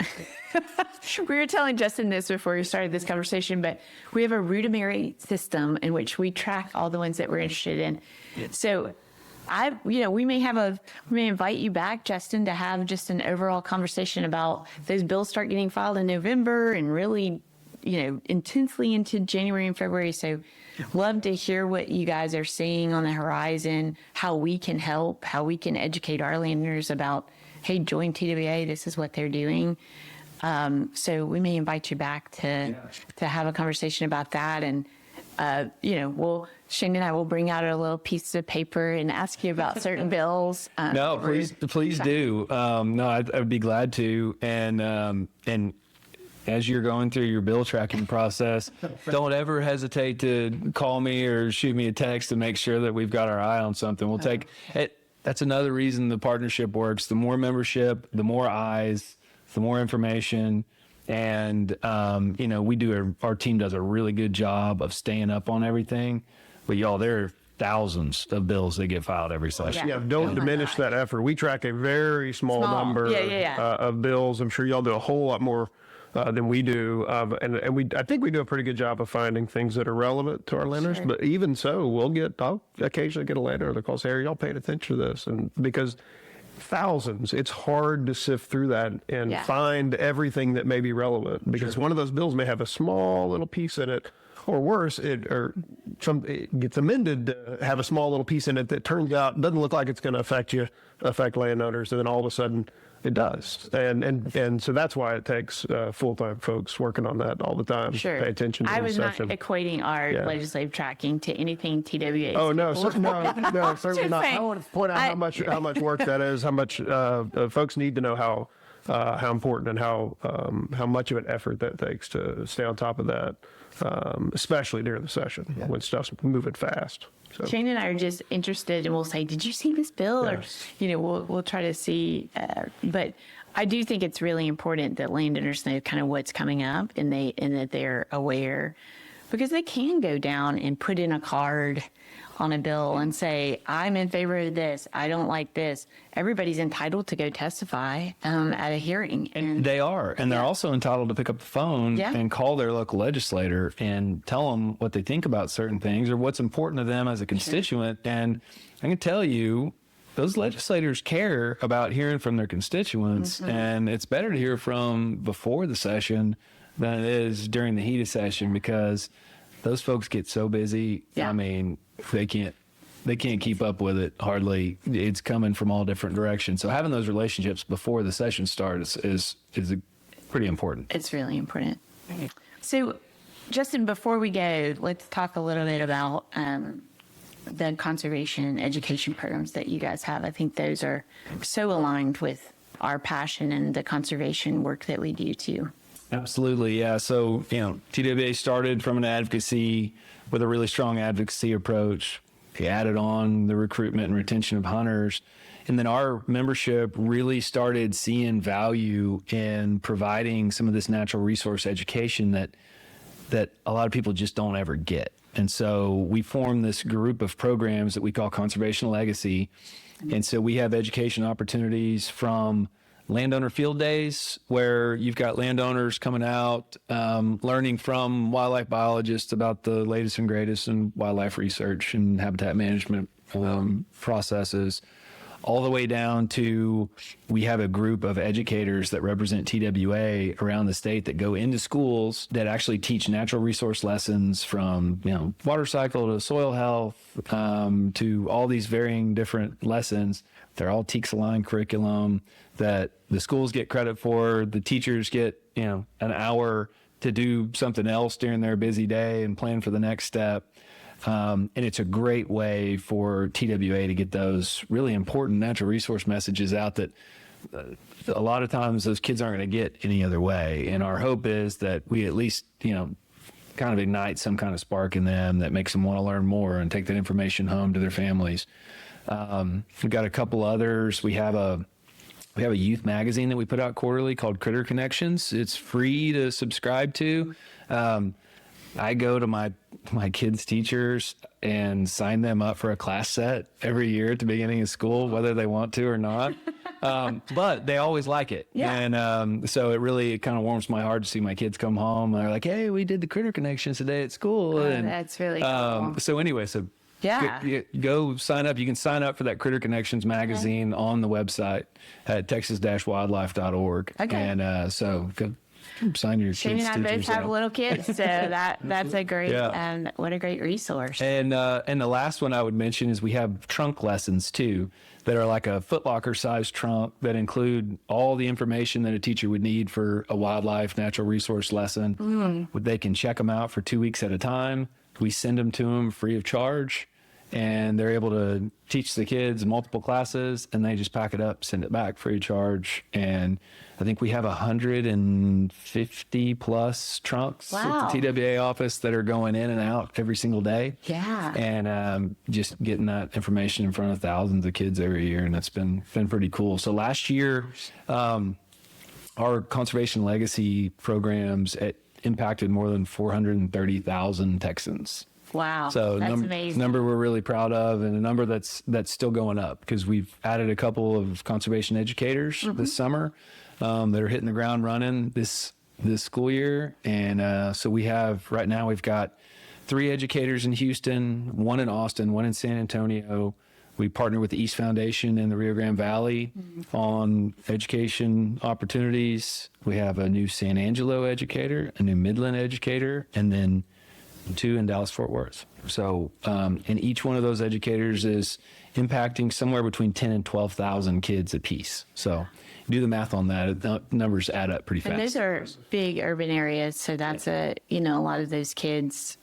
We were telling Justin this before we started this conversation, but we have a rudimentary system in which we track all the ones that we're interested in. So we may invite you back, Justin, to have just an overall conversation about those bills start getting filed in November and really, intensely into January and February. So love to hear what you guys are seeing on the horizon, how we can help, how we can educate our landowners about, hey, join TWA, this is what they're doing. So we may invite you back to have a conversation about that. And, Shane and I will bring out a little piece of paper and ask you about certain bills. No, please do. No, I'd be glad to. And as you're going through your bill tracking process, don't ever hesitate to call me or shoot me a text to make sure that we've got our eye on something. We'll take it. That's another reason the partnership works. The more membership, the more eyes, the more information. And, our team does a really good job of staying up on everything. But y'all, there are thousands of bills that get filed every session. Yeah, don't diminish that effort. We track a very small number of bills. I'm sure y'all do a whole lot more than we do. I think we do a pretty good job of finding things that are relevant to our landowners. Sure. But even so, I'll occasionally get a landowner that calls, hey, y'all paying attention to this? And because thousands, it's hard to sift through that and find everything that may be relevant, because one of those bills may have a small little piece in it, or worse, it gets amended to have a small little piece in it that turns out doesn't look like it's going to affect landowners, and then all of a sudden it does. And so that's why it takes full-time folks working on that all the time. Sure. Pay attention to I the was session. not equating our legislative tracking to anything TWA. Oh, no, certainly not. saying. I want to point out how much work that is, how much folks need to know how important and how much of an effort that takes to stay on top of that, especially during the session when stuff's moving fast. So. Shane and I are just interested, and we'll say, "Did you see this bill?" Yes. Or we'll try to see. But I do think it's really important that landowners know kind of what's coming up, and that they're aware, because they can go down and put in a card on a bill and say, I'm in favor of this, I don't like this. Everybody's entitled to go testify at a hearing. And they are. And they're also entitled to pick up the phone and call their local legislator and tell them what they think about certain things or what's important to them as a constituent. Sure. And I can tell you, those legislators care about hearing from their constituents. Mm-hmm. And it's better to hear from before the session than it is during the heat of session, because those folks get so busy. Yeah. I mean, they can't keep up with it hardly. It's coming from all different directions. So having those relationships before the session starts is pretty important. It's really important. So, Justin, before we go, let's talk a little bit about the conservation education programs that you guys have. I think those are so aligned with our passion and the conservation work that we do too. Absolutely, yeah. So, TWA started from an advocacy with a really strong advocacy approach. We added on the recruitment and retention of hunters. And then our membership really started seeing value in providing some of this natural resource education that a lot of people just don't ever get. And so we formed this group of programs that we call Conservation Legacy. And so we have education opportunities from landowner field days, where you've got landowners coming out, learning from wildlife biologists about the latest and greatest in wildlife research and habitat management processes, all the way down to, we have a group of educators that represent TWA around the state that go into schools that actually teach natural resource lessons from, water cycle to soil health, to all these varying different lessons. They're all TEKS-aligned curriculum that the schools get credit for. The teachers get, an hour to do something else during their busy day and plan for the next step. And it's a great way for TWA to get those really important natural resource messages out that a lot of times those kids aren't going to get any other way. And our hope is that we at least, kind of ignite some kind of spark in them that makes them want to learn more and take that information home to their families. We've got a couple others. We have a We have a youth magazine that we put out quarterly called Critter Connections. It's free to subscribe to. I go to my kids' teachers and sign them up for a class set every year at the beginning of school, whether they want to or not. But they always like it. Yeah. And so it kind of warms my heart to see my kids come home and they're like, hey, we did the Critter Connections today at school. And that's really cool. So anyway, Yeah. go sign up. You can sign up for that Critter Connections magazine on the website at texas-wildlife.org. Okay. And so go sign your Shane kids' and I both teachers have up. little kids, so that's a great, what a great resource. And the last one I would mention is we have trunk lessons too that are like a Foot Locker sized trunk that include all the information that a teacher would need for a wildlife natural resource lesson. They can check them out for 2 weeks at a time. We send them to them free of charge, and they're able to teach the kids multiple classes, and they just pack it up, send it back free of charge. And I think we have 150 plus trunks at the TWA office that are going in and out every single day. Yeah. And just getting that information in front of thousands of kids every year, and that's been pretty cool. So last year, our conservation legacy programs impacted more than 430,000 Texans. Wow. So that's amazing. number we're really proud of, and a number that's still going up because we've added a couple of conservation educators this summer that are hitting the ground running this school year. And so we've got 3 educators in Houston, 1 in Austin, 1 in San Antonio. We partner with the East Foundation in the Rio Grande Valley on education opportunities. We have a new San Angelo educator, a new Midland educator, and then 2 in Dallas-Fort Worth. So, and each one of those educators is impacting somewhere between 10 and 12,000 kids apiece. So do the math on that. The numbers add up pretty fast. And those are big urban areas. So that's a lot of those kids,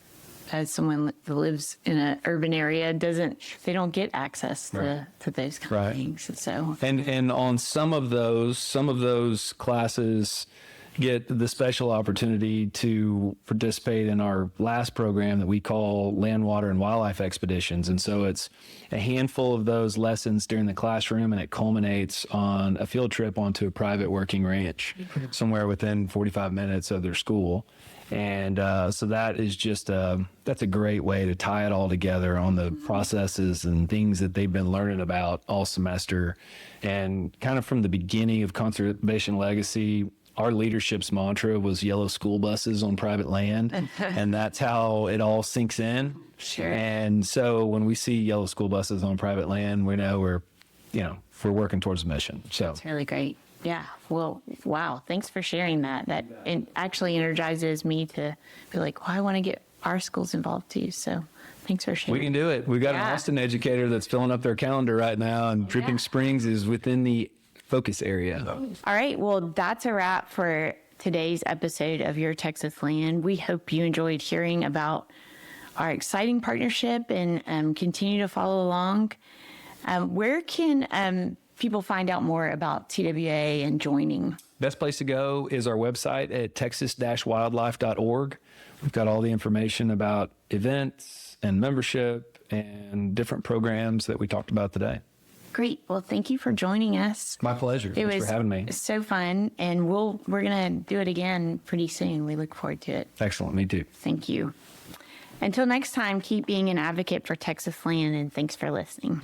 as someone that lives in an urban area, they don't get access to those kind of things. So, and on some of those classes get the special opportunity to participate in our last program that we call Land, Water, and Wildlife Expeditions. And so it's a handful of those lessons during the classroom, and it culminates on a field trip onto a private working ranch somewhere within 45 minutes of their school. And so that is that's a great way to tie it all together on the processes and things that they've been learning about all semester. And kind of from the beginning of Conservation Legacy, our leadership's mantra was yellow school buses on private land, and that's how it all sinks in. Sure. And so when we see yellow school buses on private land, we know we're working towards the mission. So it's really great. Yeah. Well, wow. Thanks for sharing that. That it actually energizes me to be like, I want to get our schools involved too. So thanks for sharing. We can do it. We've got an Austin educator that's filling up their calendar right now, and Dripping Springs is within the focus area. All right. Well, that's a wrap for today's episode of Your Texas Land. We hope you enjoyed hearing about our exciting partnership and continue to follow along. Where can people find out more about TWA and joining? Best place to go is our website at texas-wildlife.org. We've got all the information about events and membership and different programs that we talked about today. Great. Well, thank you for joining us. My pleasure. Thanks for having me. It was so fun, and we're going to do it again pretty soon. We look forward to it. Excellent. Me too. Thank you. Until next time, keep being an advocate for Texas land, and thanks for listening.